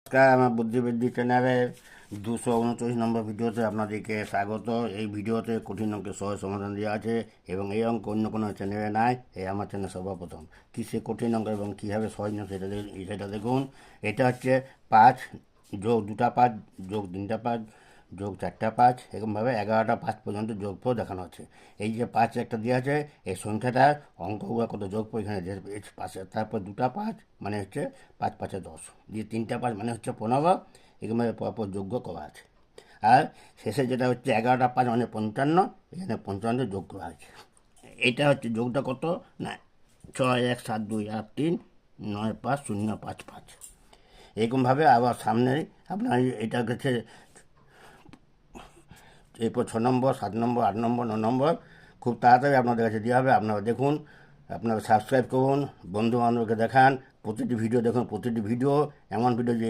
নমস্কার, আমার বুদ্ধিবৃদ্ধি চ্যানেলের 239 নম্বর ভিডিওতে আপনাদেরকে স্বাগত। এই ভিডিওতে কঠিন অঙ্কের সহজ সমাধান দেওয়া আছে এবং এই অঙ্ক অন্য কোনো চ্যানেলে নাই, এই আমার চ্যানেল সর্বপ্রথম। কী সে কঠিন অঙ্ক এবং কীভাবে সহজ না সেটা দেখুন। এটা হচ্ছে 5 যোগ 2টা 5 যোগ 3টা 5 যোগ 4টা 5, এরকমভাবে 11টা 5 পর্যন্ত যোগফল দেখানো আছে। এই যে 5 একটা দেওয়া আছে, এই সংখ্যাটার অঙ্কগুলো কত যোগফল এখানে পাশে, তারপর 2টা 5 মানে হচ্ছে 5 5 10, দিয়ে 3টা 5 মানে হচ্ছে 15, এরকমভাবে পরপর যোগ্য করা আছে। আর শেষে যেটা হচ্ছে 11টা 5 মানে 55, এখানে 55 যোগ করা আছে। এটা হচ্ছে যোগটা কত না 6 1 7 2 8 3 9 5 0 5 5। এরকমভাবে আবার সামনে আপনার এটা হচ্ছে এরপর 6 নম্বর 7 নম্বর 8 নম্বর 9 নম্বর খুব তাড়াতাড়ি আপনাদের কাছে দেওয়া হবে। আপনারা দেখুন, আপনারা সাবস্ক্রাইব করুন, বন্ধু বান্ধবকে দেখান, প্রতিটি ভিডিও দেখুন, প্রতিটি ভিডিও এমন ভিডিও যে